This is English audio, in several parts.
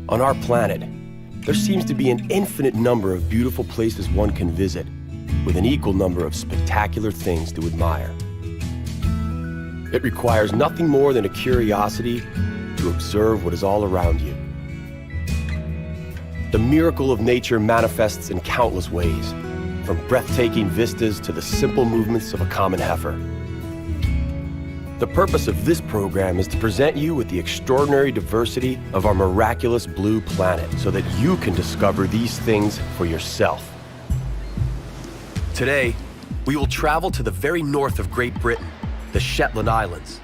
On our planet, there seems to be an infinite number of beautiful places one can visit, with an equal number of spectacular things to admire. It requires nothing more than a curiosity to observe what is all around you. The miracle of nature manifests in countless ways, from breathtaking vistas to the simple movements of a common heifer. The purpose of this program is to present you with the extraordinary diversity of our miraculous blue planet so that you can discover these things for yourself. Today, we will travel to the very north of Great Britain, the Shetland Islands.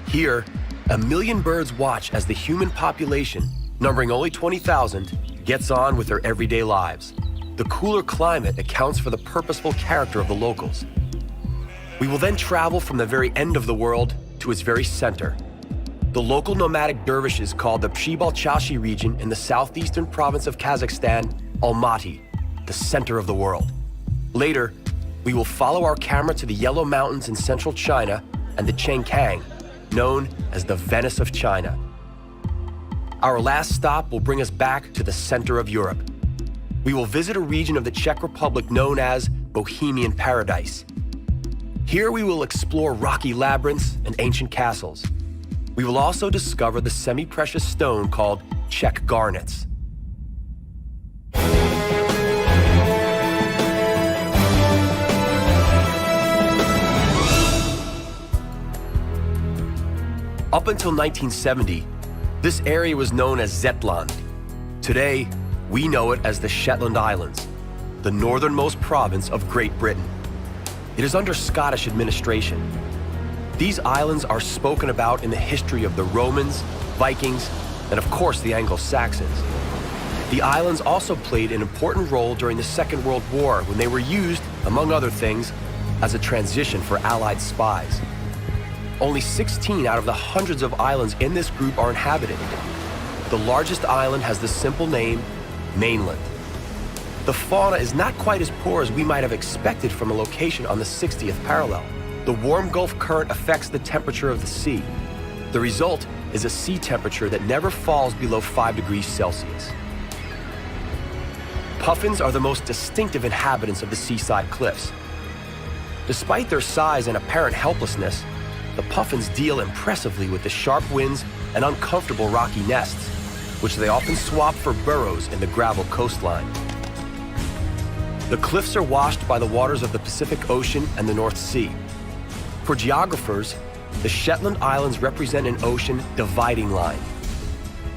Here, 1 million birds watch as the human population, numbering only 20,000, gets on with their everyday lives. The cooler climate accounts for the purposeful character of the locals. We will then travel from the very end of the world to its very center. The local nomadic dervishes call the Prachov region in the southeastern province of Kazakhstan, Almaty, the center of the world. Later, we will follow our camera to the Yellow Mountains in central China and the Chengkang, known as the Venice of China. Our last stop will bring us back to the center of Europe. We will visit a region of the Czech Republic known as Bohemian Paradise. Here we will explore rocky labyrinths and ancient castles. We will also discover the semi-precious stone called Czech garnets. Up until 1970, this area was known as Shetland. Today, we know it as the Shetland Islands, the northernmost province of Great Britain. It is under Scottish administration. These islands are spoken about in the history of the Romans, Vikings, and of course the Anglo-Saxons. The islands also played an important role during the Second World War when they were used, among other things, as a transition for Allied spies. Only 16 out of the hundreds of islands in this group are inhabited. The largest island has the simple name, mainland. The fauna is not quite as poor as we might have expected from a location on the 60th parallel. The warm Gulf current affects the temperature of the sea. The result is a sea temperature that never falls below 5 degrees Celsius. Puffins are the most distinctive inhabitants of the seaside cliffs. Despite their size and apparent helplessness, the puffins deal impressively with the sharp winds and uncomfortable rocky nests, which they often swap for burrows in the gravel coastline. The cliffs are washed by the waters of the Pacific Ocean and the North Sea. For geographers, the Shetland Islands represent an ocean dividing line.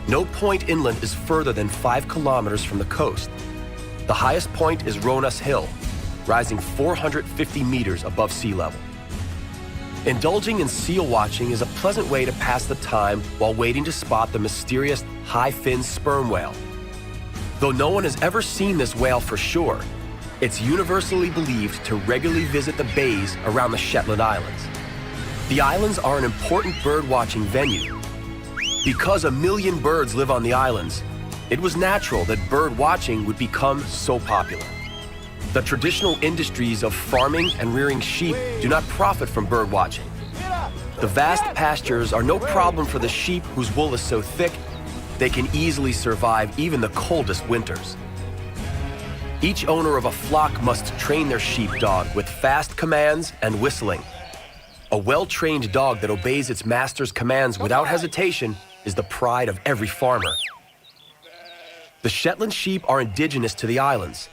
No point inland is further than 5 kilometers from the coast. The highest point is Ronas Hill, rising 450 meters above sea level. Indulging in seal watching is a pleasant way to pass the time while waiting to spot the mysterious high-fin sperm whale. Though no one has ever seen this whale for sure, it's universally believed to regularly visit the bays around the Shetland Islands. The islands are an important bird-watching venue. Because 1 million birds live on the islands, it was natural that bird watching would become so popular. The traditional industries of farming and rearing sheep do not profit from bird watching. The vast pastures are no problem for the sheep whose wool is so thick, they can easily survive even the coldest winters. Each owner of a flock must train their sheepdog with fast commands and whistling. A well-trained dog that obeys its master's commands without hesitation is the pride of every farmer. The Shetland sheep are indigenous to the islands.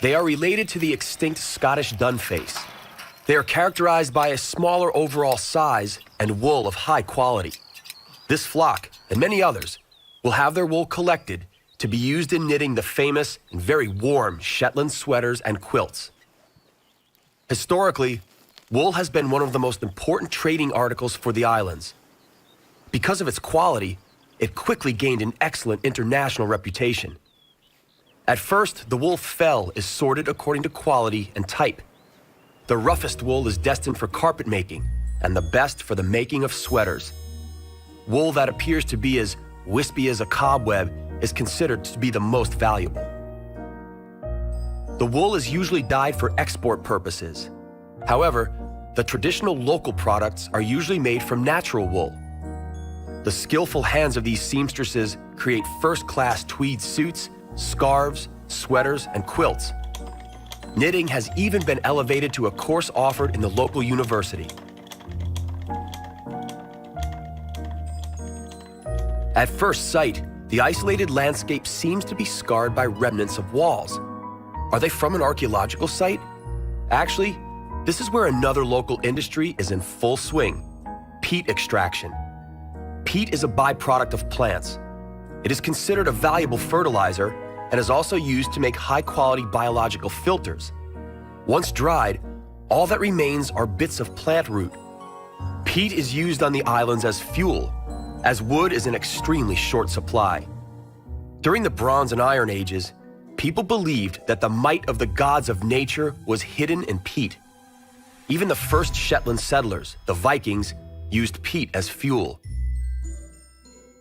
They are related to the extinct Scottish dunface. They are characterized by a smaller overall size and wool of high quality. This flock, and many others, will have their wool collected to be used in knitting the famous and very warm Shetland sweaters and quilts. Historically, wool has been one of the most important trading articles for the islands. Because of its quality, it quickly gained an excellent international reputation. At first, the wool fell is sorted according to quality and type. The roughest wool is destined for carpet making, and the best for the making of sweaters. Wool that appears to be as wispy as a cobweb is considered to be the most valuable. The wool is usually dyed for export purposes. However, the traditional local products are usually made from natural wool. The skillful hands of these seamstresses create first-class tweed suits, scarves, sweaters, and quilts. Knitting has even been elevated to a course offered in the local university. At first sight, the isolated landscape seems to be scarred by remnants of walls. Are they from an archaeological site? Actually, this is where another local industry is in full swing: peat extraction. Peat is a byproduct of plants. It is considered a valuable fertilizer and is also used to make high-quality biological filters. Once dried, all that remains are bits of plant root. Peat is used on the islands as fuel, as wood is in extremely short supply. During the Bronze and Iron Ages, people believed that the might of the gods of nature was hidden in peat. Even the first Shetland settlers, the Vikings, used peat as fuel.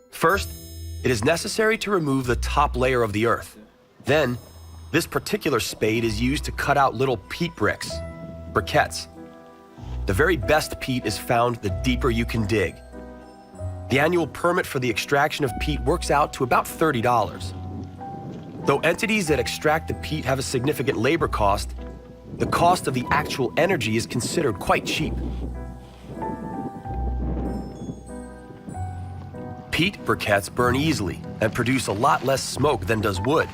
First, it is necessary to remove the top layer of the earth. Then, this particular spade is used to cut out little peat bricks, briquettes. The very best peat is found the deeper you can dig. The annual permit for the extraction of peat works out to about $30. Though entities that extract the peat have a significant labor cost, the cost of the actual energy is considered quite cheap. Peat briquettes burn easily and produce a lot less smoke than does wood.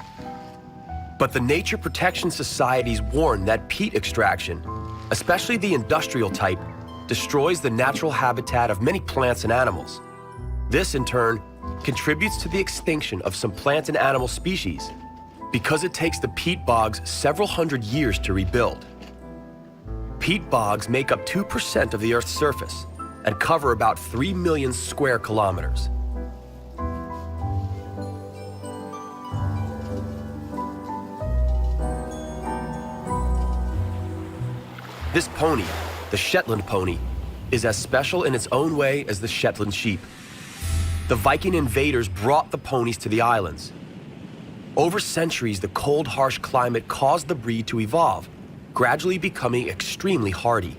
But the Nature Protection Societies warn that peat extraction, especially the industrial type, destroys the natural habitat of many plants and animals. This, in turn, contributes to the extinction of some plant and animal species because it takes the peat bogs several hundred years to rebuild. Peat bogs make up 2% of the Earth's surface and cover about 3 million square kilometers. This pony, the Shetland pony, is as special in its own way as the Shetland sheep. The Viking invaders brought the ponies to the islands. Over centuries, the cold, harsh climate caused the breed to evolve, gradually becoming extremely hardy.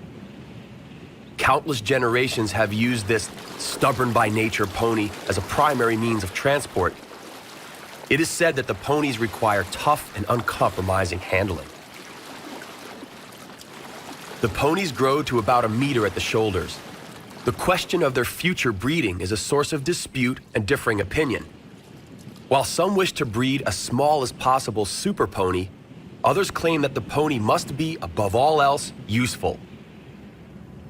Countless generations have used this stubborn-by-nature pony as a primary means of transport. It is said that the ponies require tough and uncompromising handling. The ponies grow to about 1 meter at the shoulders. The question of their future breeding is a source of dispute and differing opinion. While some wish to breed as small as possible super pony, others claim that the pony must be, above all else, useful.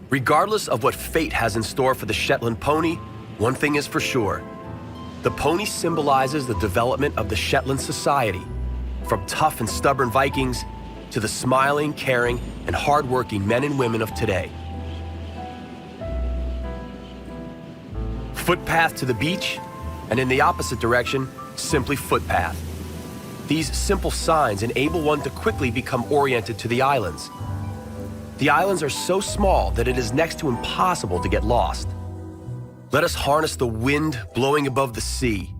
Regardless of what fate has in store for the Shetland pony, one thing is for sure. The pony symbolizes the development of the Shetland society, from tough and stubborn Vikings to the smiling, caring, and hardworking men and women of today. Footpath to the beach, and in the opposite direction, simply footpath. These simple signs enable one to quickly become oriented to the islands. The islands are so small that it is next to impossible to get lost. Let us harness the wind blowing above the sea,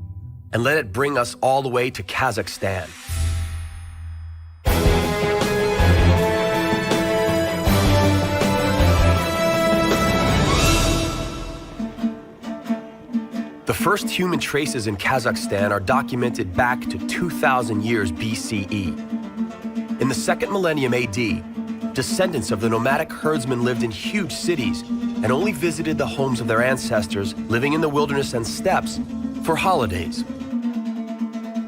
and let it bring us all the way to Kazakhstan. The first human traces in Kazakhstan are documented back to 2,000 years BCE. In the 2nd millennium AD, descendants of the nomadic herdsmen lived in huge cities and only visited the homes of their ancestors living in the wilderness and steppes for holidays.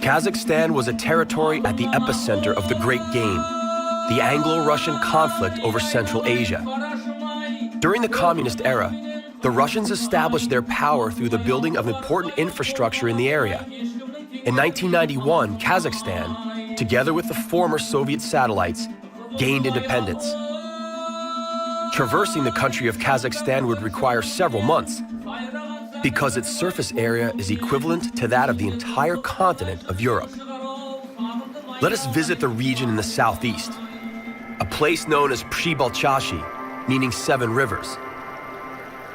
Kazakhstan was a territory at the epicenter of the Great Game, the Anglo-Russian conflict over Central Asia. During the communist era, the Russians established their power through the building of important infrastructure in the area. In 1991, Kazakhstan, together with the former Soviet satellites, gained independence. Traversing the country of Kazakhstan would require several months because its surface area is equivalent to that of the entire continent of Europe. Let us visit the region in the southeast, a place known as Przybalchashi, meaning 7 rivers.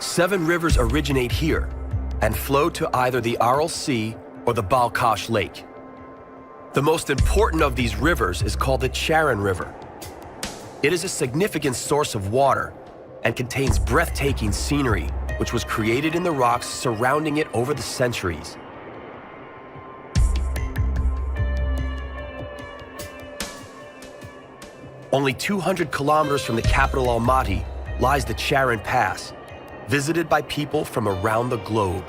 7 rivers originate here and flow to either the Aral Sea or the Balkhash Lake. The most important of these rivers is called the Charon River. It is a significant source of water and contains breathtaking scenery, which was created in the rocks surrounding it over the centuries. Only 200 kilometers from the capital Almaty lies the Charon Pass, visited by people from around the globe.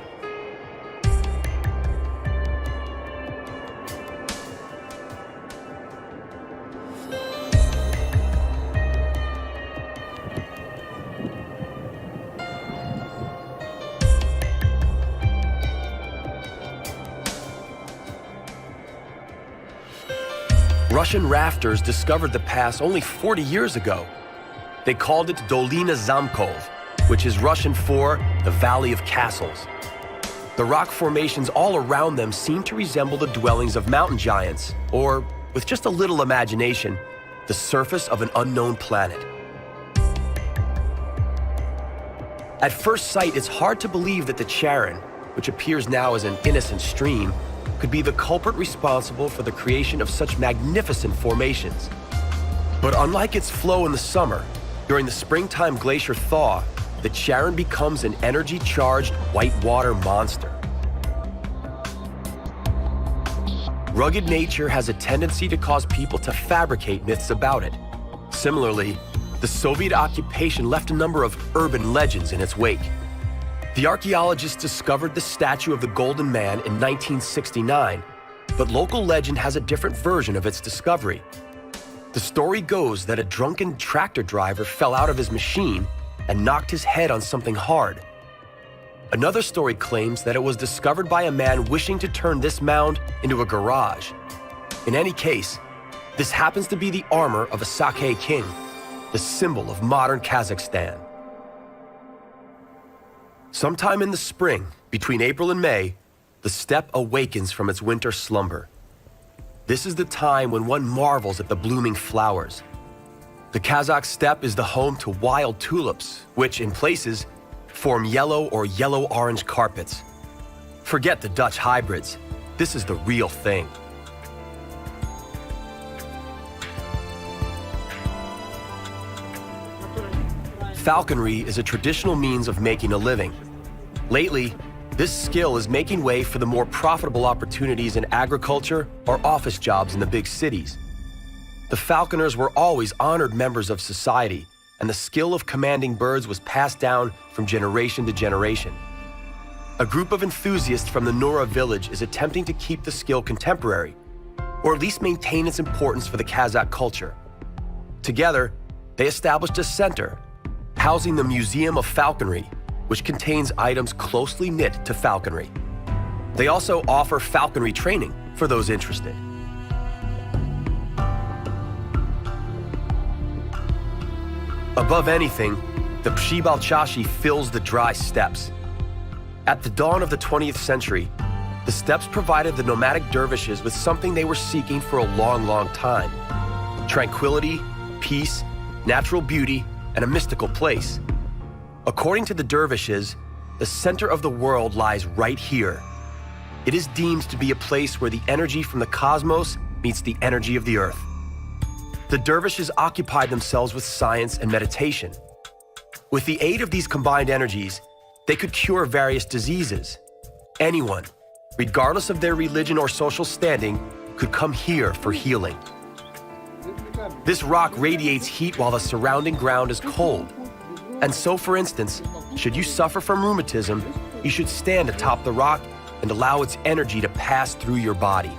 Russian rafters discovered the pass only 40 years ago. They called it Dolina Zamkov, which is Russian for the Valley of Castles. The rock formations all around them seem to resemble the dwellings of mountain giants, or, with just a little imagination, the surface of an unknown planet. At first sight, it's hard to believe that the Charon, which appears now as an innocent stream, could be the culprit responsible for the creation of such magnificent formations. But unlike its flow in the summer, during the springtime glacier thaw, the Charon becomes an energy-charged whitewater monster. Rugged nature has a tendency to cause people to fabricate myths about it. Similarly, the Soviet occupation left a number of urban legends in its wake. The archaeologists discovered the statue of the Golden Man in 1969, but local legend has a different version of its discovery. The story goes that a drunken tractor driver fell out of his machine and knocked his head on something hard. Another story claims that it was discovered by a man wishing to turn this mound into a garage. In any case, this happens to be the armor of a Sakhe king, the symbol of modern Kazakhstan. Sometime in the spring, between April and May, the steppe awakens from its winter slumber. This is the time when one marvels at the blooming flowers. The Kazakh steppe is the home to wild tulips, which, in places, form yellow or yellow-orange carpets. Forget the Dutch hybrids. This is the real thing. Falconry is a traditional means of making a living. Lately, this skill is making way for the more profitable opportunities in agriculture or office jobs in the big cities. The falconers were always honored members of society, and the skill of commanding birds was passed down from generation to generation. A group of enthusiasts from the Nura village is attempting to keep the skill contemporary, or at least maintain its importance for the Kazakh culture. Together, they established a center housing the Museum of Falconry, which contains items closely knit to falconry. They also offer falconry training for those interested. Above anything, the Pshi-Balchashi fills the dry steppes. At the dawn of the 20th century, the steppes provided the nomadic dervishes with something they were seeking for a long, long time: tranquility, peace, natural beauty, and a mystical place. According to the dervishes, the center of the world lies right here. It is deemed to be a place where the energy from the cosmos meets the energy of the earth. The dervishes occupied themselves with science and meditation. With the aid of these combined energies, they could cure various diseases. Anyone, regardless of their religion or social standing, could come here for healing. This rock radiates heat while the surrounding ground is cold. And so, for instance, should you suffer from rheumatism, you should stand atop the rock and allow its energy to pass through your body.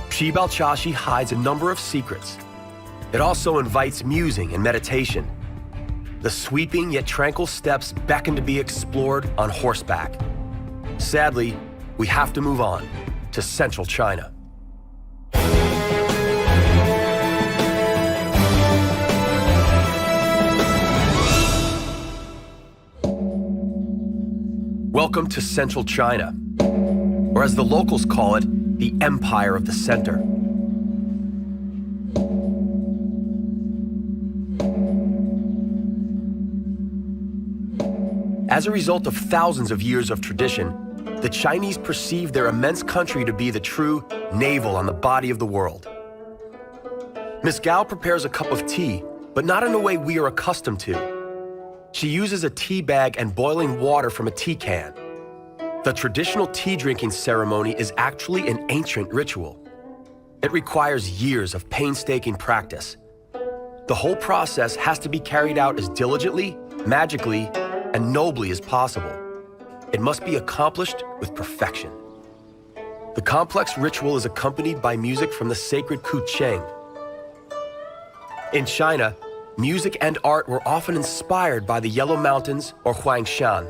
Pshi-Balchashi hides a number of secrets. It also invites musing and meditation. The sweeping yet tranquil steppes beckon to be explored on horseback. Sadly, we have to move on to central China. Welcome to central China, or as the locals call it, the Empire of the Center. As a result of thousands of years of tradition, the Chinese perceive their immense country to be the true navel on the body of the world. Miss Gao prepares a cup of tea, but not in a way we are accustomed to. She uses a tea bag and boiling water from a tea can. The traditional tea drinking ceremony is actually an ancient ritual. It requires years of painstaking practice. The whole process has to be carried out as diligently, magically, and nobly as possible. It must be accomplished with perfection. The complex ritual is accompanied by music from the sacred Kucheng. In China, music and art were often inspired by the Yellow Mountains or Huangshan.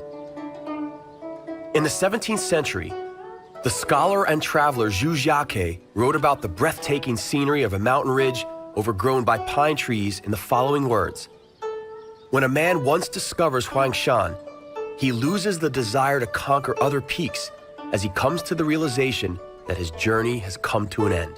In the 17th century, the scholar and traveler Zhu Jiake wrote about the breathtaking scenery of a mountain ridge overgrown by pine trees in the following words: "When a man once discovers Huangshan, he loses the desire to conquer other peaks as he comes to the realization that his journey has come to an end."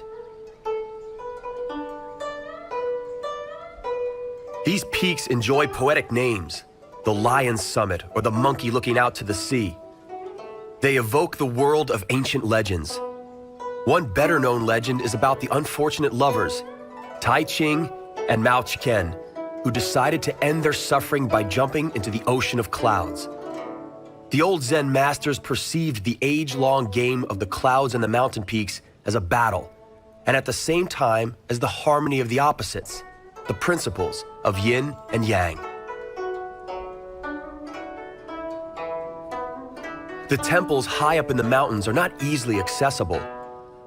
These peaks enjoy poetic names: the Lion's Summit or the Monkey Looking Out to the Sea. They evoke the world of ancient legends. One better-known legend is about the unfortunate lovers, Tai Ching and Mao Chiken, who decided to end their suffering by jumping into the ocean of clouds. The old Zen masters perceived the age-long game of the clouds and the mountain peaks as a battle, and at the same time as the harmony of the opposites, the principles of yin and yang. The temples high up in the mountains are not easily accessible.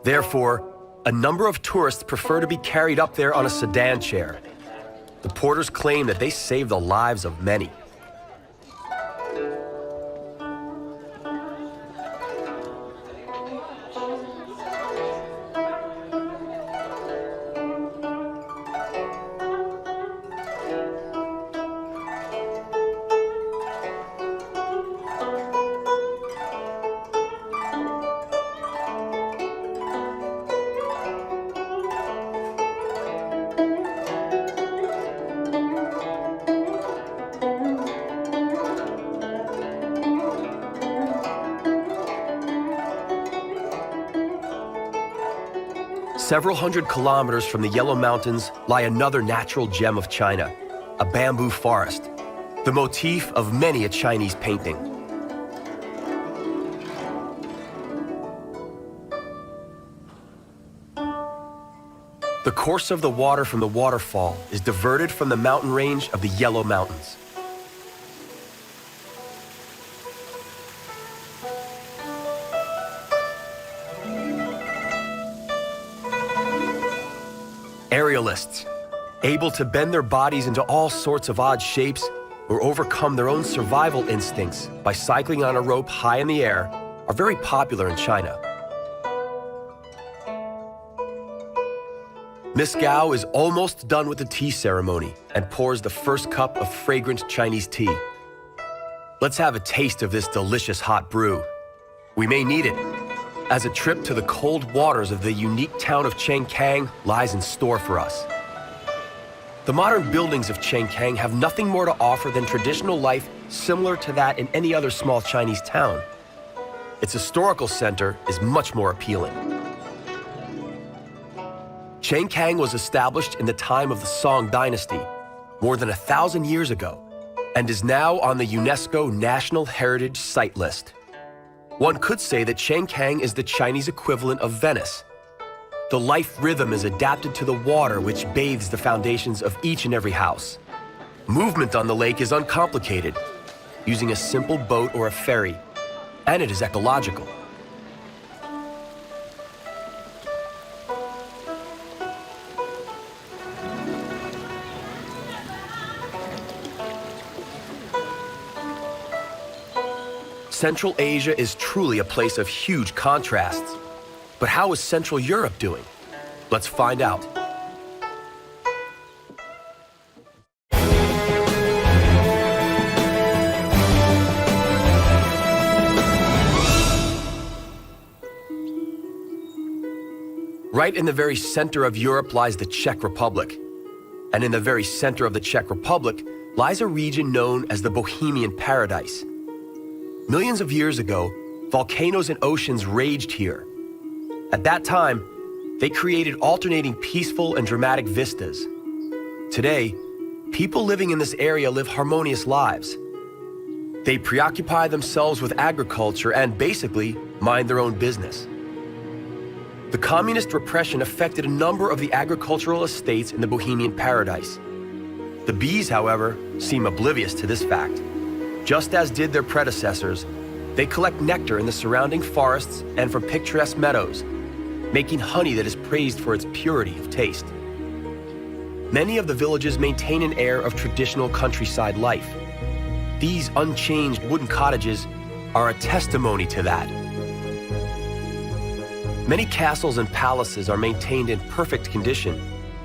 Therefore, a number of tourists prefer to be carried up there on a sedan chair. The porters claim that they save the lives of many. Several hundred kilometers from the Yellow Mountains lie another natural gem of China, a bamboo forest, the motif of many a Chinese painting. The course of the water from the waterfall is diverted from the mountain range of the Yellow Mountains. Aerialists, able to bend their bodies into all sorts of odd shapes or overcome their own survival instincts by cycling on a rope high in the air, are very popular in China. Miss Gao is almost done with the tea ceremony and pours the first cup of fragrant Chinese tea. Let's have a taste of this delicious hot brew. We may need it, as a trip to the cold waters of the unique town of Chengkang lies in store for us. The modern buildings of Chengkang have nothing more to offer than traditional life similar to that in any other small Chinese town. Its historical center is much more appealing. Chengkang was established in the time of the Song Dynasty, more than 1,000 years ago, and is now on the UNESCO National Heritage Site list. One could say that Chengkang is the Chinese equivalent of Venice. The life rhythm is adapted to the water which bathes the foundations of each and every house. Movement on the lake is uncomplicated, using a simple boat or a ferry, and it is ecological. Central Asia is truly a place of huge contrasts. But how is Central Europe doing? Let's find out. Right in the very center of Europe lies the Czech Republic. And in the very center of the Czech Republic lies a region known as the Bohemian Paradise. Millions of years ago, volcanoes and oceans raged here. At that time, they created alternating peaceful and dramatic vistas. Today, people living in this area live harmonious lives. They preoccupy themselves with agriculture and basically mind their own business. The communist repression affected a number of the agricultural estates in the Bohemian Paradise, The bees, however, seem oblivious to this fact. Just as did their predecessors, they collect nectar in the surrounding forests and from picturesque meadows, making honey that is praised for its purity of taste. Many of the villages maintain an air of traditional countryside life. These unchanged wooden cottages are a testimony to that. Many castles and palaces are maintained in perfect condition,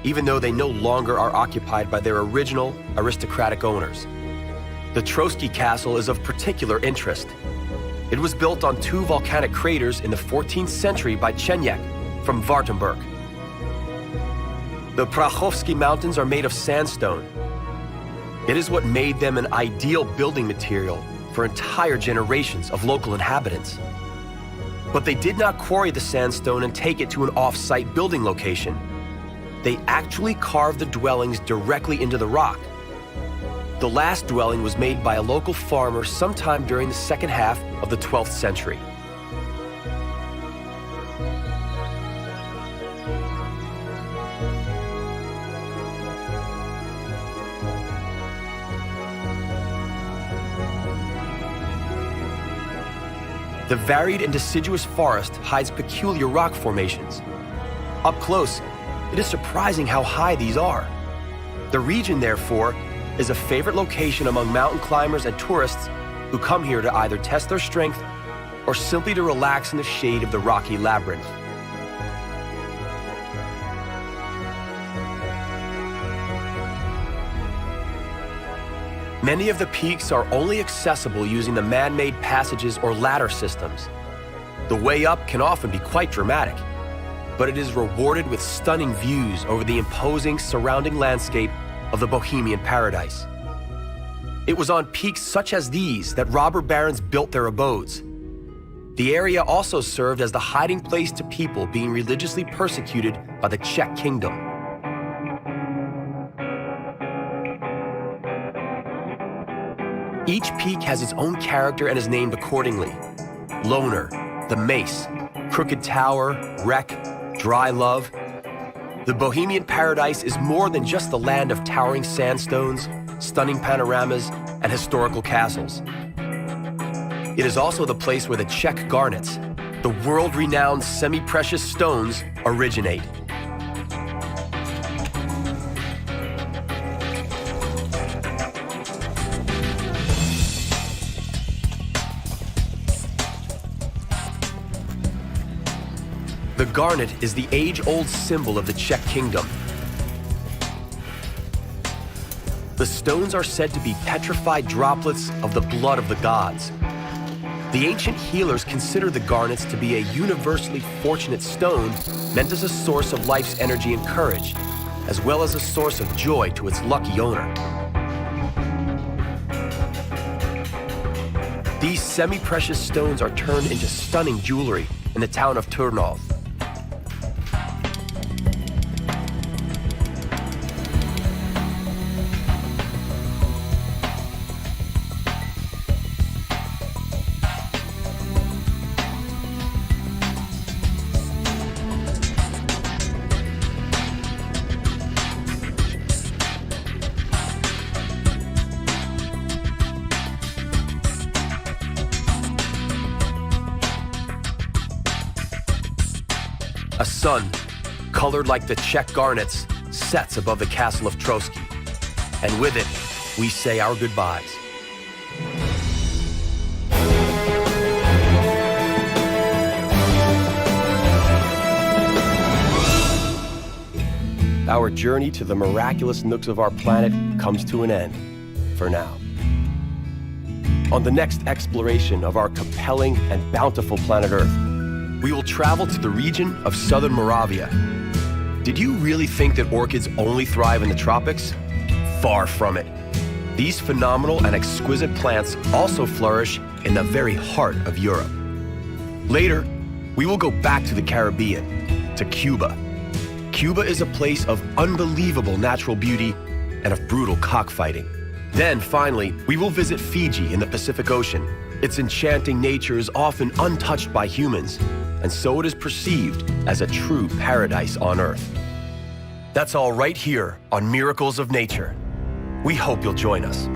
even though they no longer are occupied by their original aristocratic owners. The Trotsky Castle is of particular interest. It was built on two volcanic craters in the 14th century by Chenyek from Wartenberg. The Prachovsky Mountains are made of sandstone. It is what made them an ideal building material for entire generations of local inhabitants. But they did not quarry the sandstone and take it to an off-site building location. They actually carved the dwellings directly into the rock. The last dwelling was made by a local farmer sometime during the second half of the 12th century. The varied and deciduous forest hides peculiar rock formations. Up close, it is surprising how high these are. The region, therefore, is a favorite location among mountain climbers and tourists who come here to either test their strength or simply to relax in the shade of the rocky labyrinth. Many of the peaks are only accessible using the man-made passages or ladder systems. The way up can often be quite dramatic, but it is rewarded with stunning views over the imposing surrounding landscape of the Bohemian Paradise. It was on peaks such as these that robber barons built their abodes. The area also served as the hiding place to people being religiously persecuted by the Czech kingdom. Each peak has its own character and is named accordingly. Loner, the Mace, Crooked Tower, Wreck, Dry Love. The Bohemian Paradise is more than just the land of towering sandstones, stunning panoramas, and historical castles. It is also the place where the Czech garnets, the world-renowned semi-precious stones, originate. The garnet is the age-old symbol of the Czech kingdom. The stones are said to be petrified droplets of the blood of the gods. The ancient healers consider the garnets to be a universally fortunate stone meant as a source of life's energy and courage, as well as a source of joy to its lucky owner. These semi-precious stones are turned into stunning jewelry in the town of Turnov. A sun, colored like the Czech garnets, sets above the castle of Trotsky. And with it, we say our goodbyes. Our journey to the miraculous nooks of our planet comes to an end, for now. On the next exploration of our compelling and bountiful planet Earth, we will travel to the region of southern Moravia. Did you really think that orchids only thrive in the tropics? Far from it. These phenomenal and exquisite plants also flourish in the very heart of Europe. Later, we will go back to the Caribbean, to Cuba. Cuba is a place of unbelievable natural beauty and of brutal cockfighting. Then, finally, we will visit Fiji in the Pacific Ocean. Its enchanting nature is often untouched by humans, and so it is perceived as a true paradise on Earth. That's all right here on Miracles of Nature. We hope you'll join us.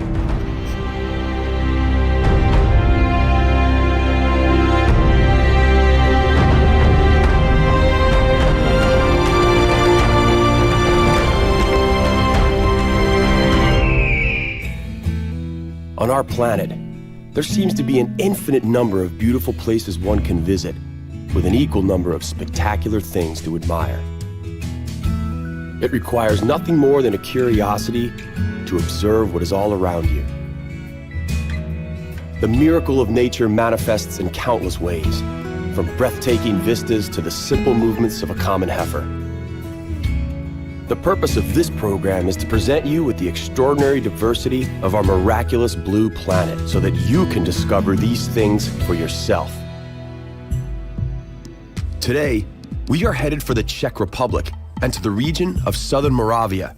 On our planet, there seems to be an infinite number of beautiful places one can visit, with an equal number of spectacular things to admire. It requires nothing more than a curiosity to observe what is all around you. The miracle of nature manifests in countless ways, from breathtaking vistas to the simple movements of a common heifer. The purpose of this program is to present you with the extraordinary diversity of our miraculous blue planet so that you can discover these things for yourself. Today, we are headed for the Czech Republic and to the region of southern Moravia.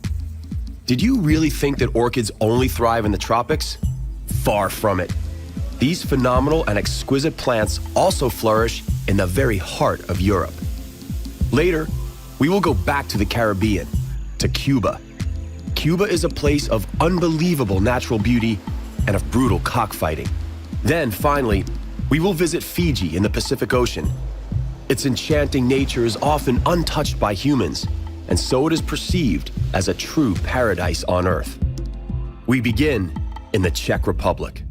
Did you really think that orchids only thrive in the tropics? Far from it. These phenomenal and exquisite plants also flourish in the very heart of Europe. Later, we will go back to the Caribbean, to Cuba. Cuba is a place of unbelievable natural beauty and of brutal cockfighting. Then, finally, we will visit Fiji in the Pacific Ocean. Its enchanting nature is often untouched by humans, and so it is perceived as a true paradise on Earth. We begin in the Czech Republic.